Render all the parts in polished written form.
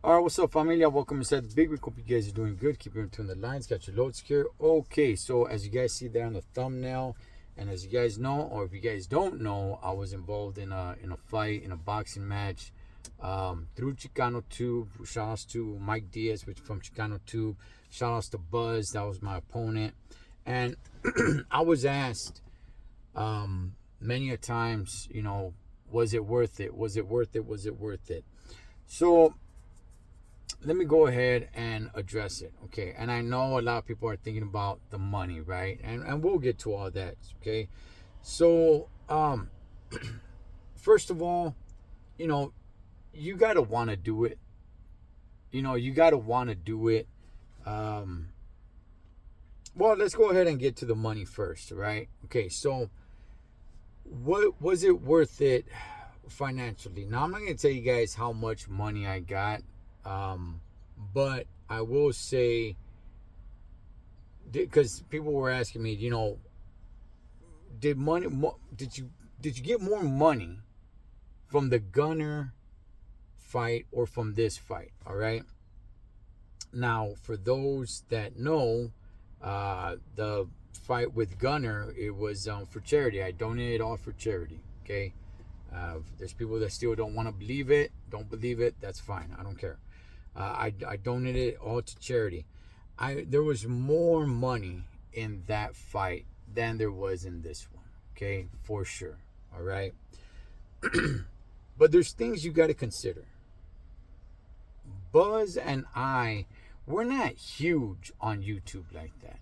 All right, what's up, familia? Welcome inside the Big Week. Hope you guys are doing good. Keep your between the lines. Got your load secure. Okay, so as you guys see there on the thumbnail, and as you guys know, or if you guys don't know, I was involved in a fight, in a boxing match, through Chicano Tube. Shout outs to Mike Diaz, which from Chicano Tube. Shout outs to Buzz, that was my opponent. And I was asked many a times, was it worth it? Was it worth it? Was it worth it? So let me go ahead and address it, okay? And I know a lot of people are thinking about the money, right? And we'll get to all that, okay? So first of all, you gotta want to do it. You gotta want to do it. Well, let's go ahead and get to the money first, right? Okay, so what was it worth it financially? Now I'm not gonna tell you guys how much money I got. But I will say, because people were asking me, did you get more money from the Gunner fight or from this fight? All right. Now, for those that know, the fight with Gunner, it was for charity. I donated all for charity. Okay. There's people that still don't want to believe it. Don't believe it. That's fine. I don't care. I donated it all to charity. There was more money in that fight than there was in this one. Okay, for sure. All right. But there's things you got to consider. Buzz and we're not huge on YouTube like that.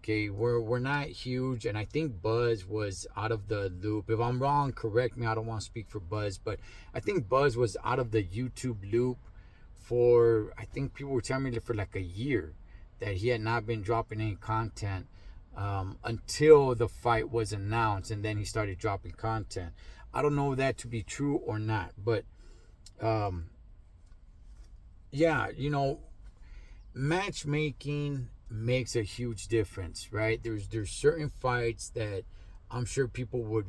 Okay, we're not huge, and I think Buzz was out of the loop. If I'm wrong, correct me. I don't want to speak for Buzz, but I think Buzz was out of the YouTube loop for, I think people were telling me for like a year that he had not been dropping any content until the fight was announced, and then he started dropping content. I don't know that to be true or not, but yeah, matchmaking makes a huge difference, right? There's certain fights that I'm sure people would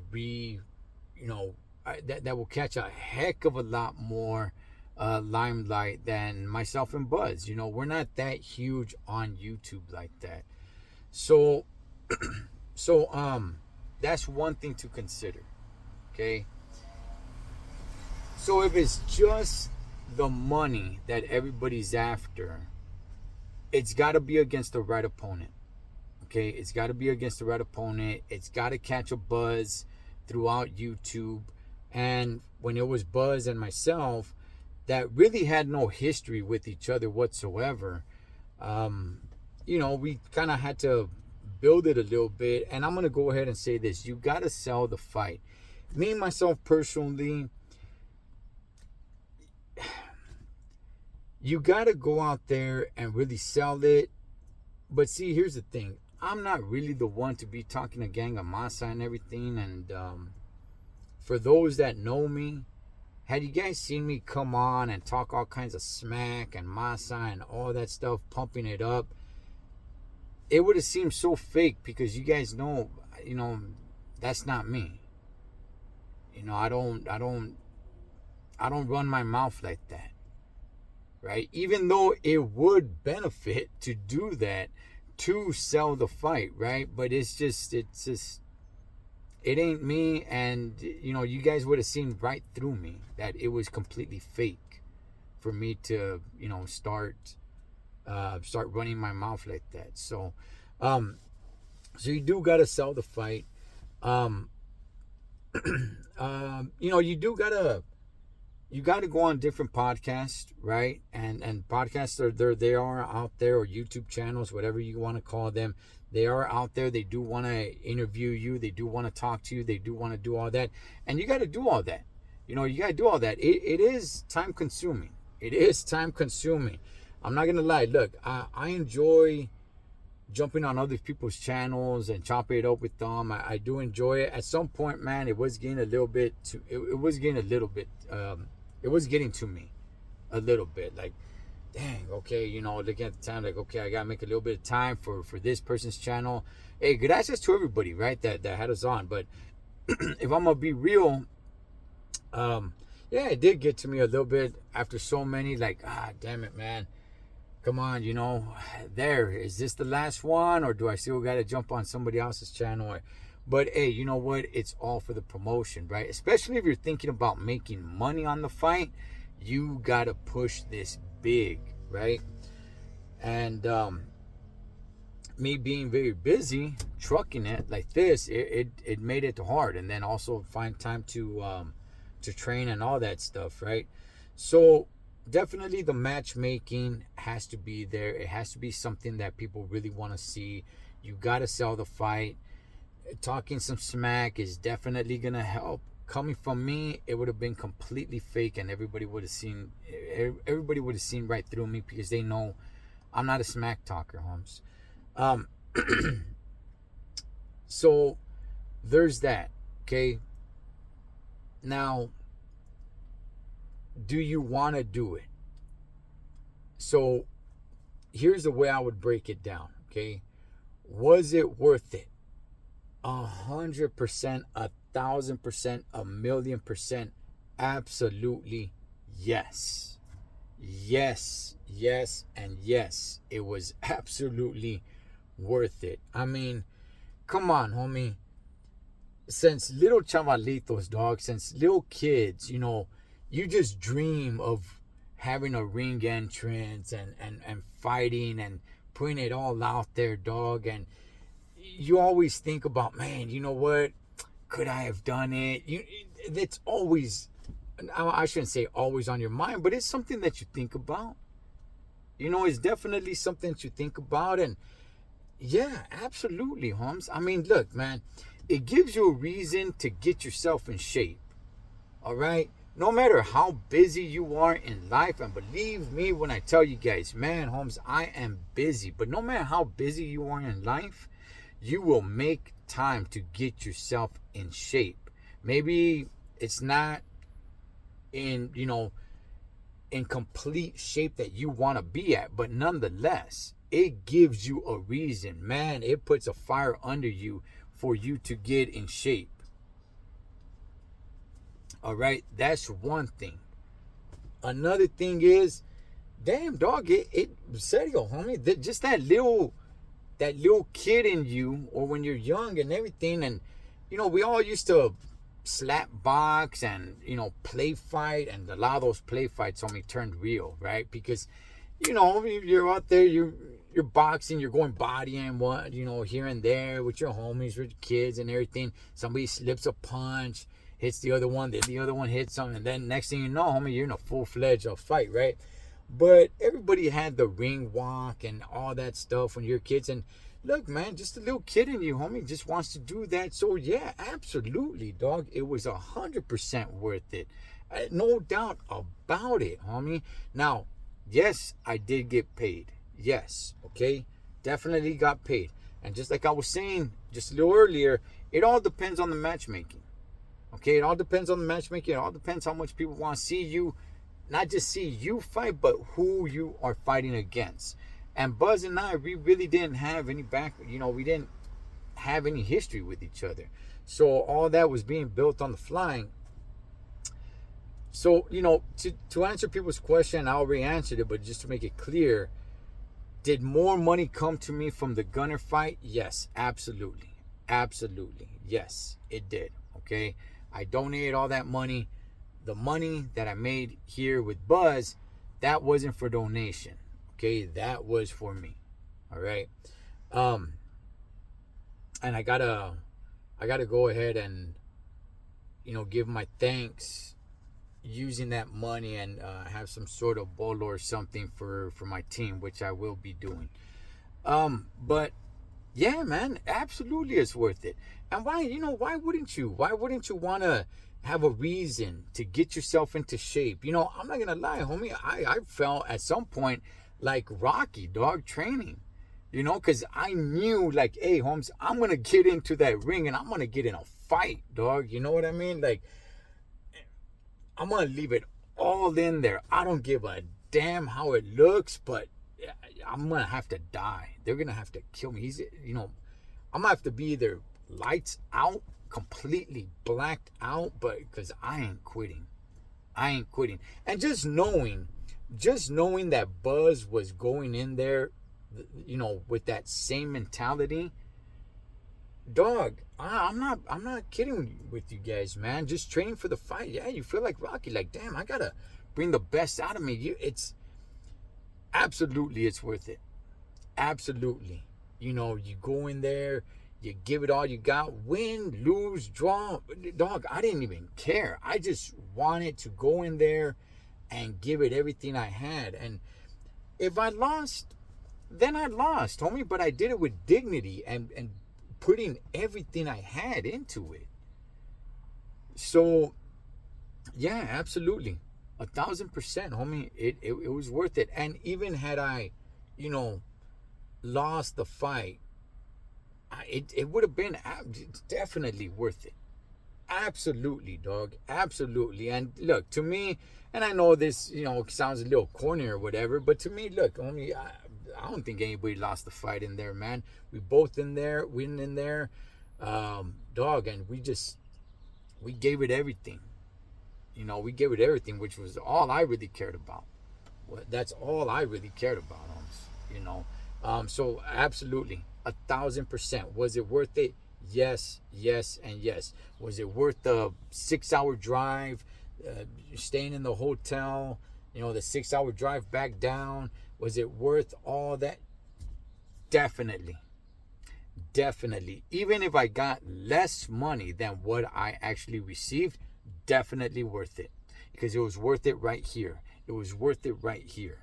that will catch a heck of a lot more limelight than myself and Buzz. We're not that huge on YouTube like that. So that's one thing to consider. Okay. So if it's just the money that everybody's after, it's got to be against the right opponent. Okay, it's got to be against the right opponent. It's got to catch a buzz throughout YouTube. And when it was Buzz and myself that really had no history with each other whatsoever, we kind of had to build it a little bit. And I'm going to go ahead and say this. You got to sell the fight. Me, myself, personally, you got to go out there and really sell it. But see, here's the thing. I'm not really the one to be talking a gang of masa and everything. And for those that know me, had you guys seen me come on and talk all kinds of smack and masa and all that stuff, pumping it up, it would have seemed so fake, because you guys know, that's not me. I don't run my mouth like that. Right? Even though it would benefit to do that, to sell the fight, right? But it's just it ain't me. And you guys would have seen right through me that it was completely fake for me to start running my mouth like that. So you do got to sell the fight. You got to go on different podcasts, right? And podcasts they are out there, or YouTube channels, whatever you want to call them. They are out there. They do want to interview you. They do want to talk to you. They do want to do all that. And you got to do all that. You got to do all that. It is time consuming. It is time consuming. I'm not going to lie. Look, I enjoy jumping on other people's channels and chopping it up with them. I do enjoy it. At some point, man, it was getting a little bit it was getting a little bit it was getting to me a little bit. Like, dang, okay, looking at the time, like, okay, I gotta make a little bit of time for this person's channel. Hey, gracias to everybody, right, that had us on. But if I'm gonna be real, yeah, it did get to me a little bit after so many. Like, damn it, man. Come on, there. Is this the last one, or do I still got to jump on somebody else's channel? But hey, you know what? It's all for the promotion, right? Especially if you're thinking about making money on the fight, you got to push this big, right? And me being very busy trucking it like this, it made it hard. And then also find time to train and all that stuff, right? So definitely the matchmaking has to be there. It has to be something that people really want to see. You got to sell the fight. Talking some smack is definitely gonna help. Coming from me, it would have been completely fake, and everybody would have seen right through me, because they know I'm not a smack talker, Holmes. So there's that. Okay. Now, do you want to do it? So here's the way I would break it down. Okay. Was it worth it? 100%, 1,000%, 1,000,000%, absolutely yes. Yes, yes, and yes. It was absolutely worth it. I mean, come on, homie. Since little chavalitos, dog, since little kids, you just dream of having a ring entrance and fighting and putting it all out there, dog. And you always think about, man, you know what? Could I have done it? It's always, I shouldn't say always on your mind, but it's something that you think about. It's definitely something that you think about. And yeah, absolutely, Holmes. I mean, look, man, it gives you a reason to get yourself in shape. All right? No matter how busy you are in life, and believe me when I tell you guys, man, Holmes, I am busy. But no matter how busy you are in life, you will make time to get yourself in shape. Maybe it's not in complete shape that you want to be at, but nonetheless, it gives you a reason, man. It puts a fire under you for you to get in shape. All right, that's one thing. Another thing is, damn, dog, it serio, homie, just that little kid in you, or when you're young and everything. And we all used to slap box and play fight, and a lot of those play fights only turned real, right? Because you're out there, you're boxing, you're going body and what, here and there with your homies, with your kids and everything. Somebody slips a punch, hits the other one, then the other one hits something, and then next thing you know, homie, you're in a full-fledged fight, right? But everybody had the ring walk and all that stuff when you're kids. And look, man, just a little kid in you, homie, just wants to do that. So yeah, absolutely, dog. It was 100% worth it. No doubt about it, homie. Now, yes, I did get paid. Yes, okay? Definitely got paid. And just like I was saying just a little earlier, it all depends on the matchmaking. Okay, it all depends on the matchmaking. It all depends how much people want to see you. Not just see you fight, but who you are fighting against. And Buzz and I, we really didn't have any we didn't have any history with each other. So all that was being built on the fly. So, to answer people's question, I already answered it, but just to make it clear, did more money come to me from the Gunner fight? Yes, absolutely. Absolutely. Yes, it did. Okay. I donated all that money. The money that I made here with Buzz, that wasn't for donation. Okay, that was for me. All right. And I gotta go ahead and give my thanks using that money, and have some sort of bolo or something for my team, which I will be doing. But yeah, man, absolutely it's worth it. And why wouldn't you? Why wouldn't you want to have a reason to get yourself into shape? I'm not gonna lie, homie. I felt at some point like Rocky, dog, training. Because I knew, like, hey, Holmes, I'm gonna get into that ring and I'm gonna get in a fight, dog. You know what I mean? Like, I'm gonna leave it all in there. I don't give a damn how it looks, but I'm gonna have to die. They're gonna have to kill me. I'm gonna have to be either lights out, completely blacked out, but because I ain't quitting. I ain't quitting. And just knowing that Buzz was going in there, with that same mentality, dog, I'm not kidding with you guys, man. Just training for the fight. Yeah, you feel like Rocky, like, damn, I gotta bring the best out of me. It's absolutely, it's worth it. Absolutely. You go in there, you give it all you got, win, lose, draw. Dog, I didn't even care. I just wanted to go in there and give it everything I had. And if I lost, then I lost, homie. But I did it with dignity and putting everything I had into it. So, yeah, absolutely. 1,000%, homie. It was worth it. And even had I, lost the fight, it would have been definitely worth it. Absolutely, dog. Absolutely. And look, to me, and I know this, sounds a little corny or whatever, but to me, look, homie, I don't think anybody lost the fight in there, man. We both in there, win in there, dog, and we gave it everything. We gave it everything, which was all I really cared about. That's all I really cared about, so absolutely, 1,000%. Was it worth it? Yes, yes, and yes. Was it worth the 6-hour drive, staying in the hotel, the 6-hour drive back down? Was it worth all that? Definitely. Definitely. Even if I got less money than what I actually received, definitely worth it. Because it was worth it right here. It was worth it right here.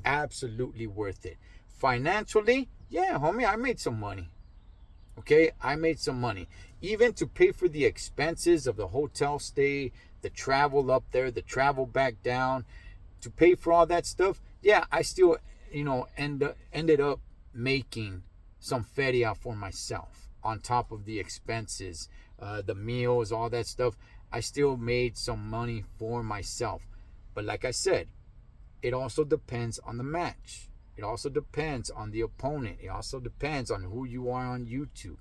Absolutely worth it. Financially, yeah, homie, I made some money. Okay, I made some money. Even to pay for the expenses of the hotel stay, the travel up there, the travel back down, to pay for all that stuff, yeah, I still, ended up making some feria for myself on top of the expenses, the meals, all that stuff. I still made some money for myself. But like I said, it also depends on the match. It also depends on the opponent. It also depends on who you are on YouTube.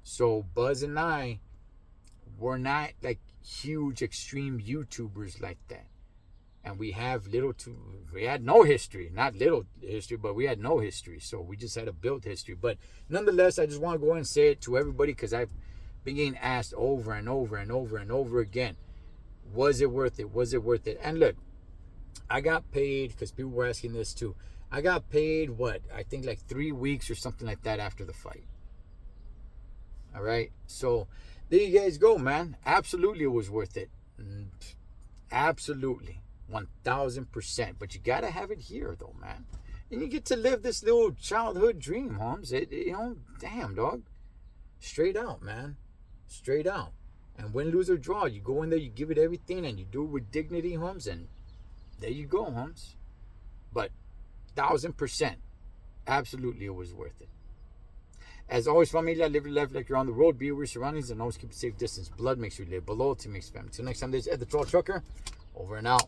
So Buzz and I were not like huge extreme YouTubers like that. And we had no history. Not little history, but we had no history. So we just had to build history. But nonetheless, I just want to go ahead and say it to everybody, because I've been getting asked over and over and over and over again, was it worth it? Was it worth it? And look, I got paid, because people were asking this too. I got paid, I think like 3 weeks or something like that after the fight. All right. So there you guys go, man. Absolutely, it was worth it. Absolutely. 1,000%. But you got to have it here, though, man. And you get to live this little childhood dream, Holmes. Damn, dog. Straight out, man. Straight out. And win, lose, or draw, you go in there, you give it everything, and you do it with dignity, Holmes, and there you go, Holmes. But 1,000%, absolutely, it was worth it. As always, familia, live your life like you're on the road. Be aware of your surroundings and always keep a safe distance. Blood makes you live. Below to makes family. Till next time, this is Ed the Troll Trucker. Over and out.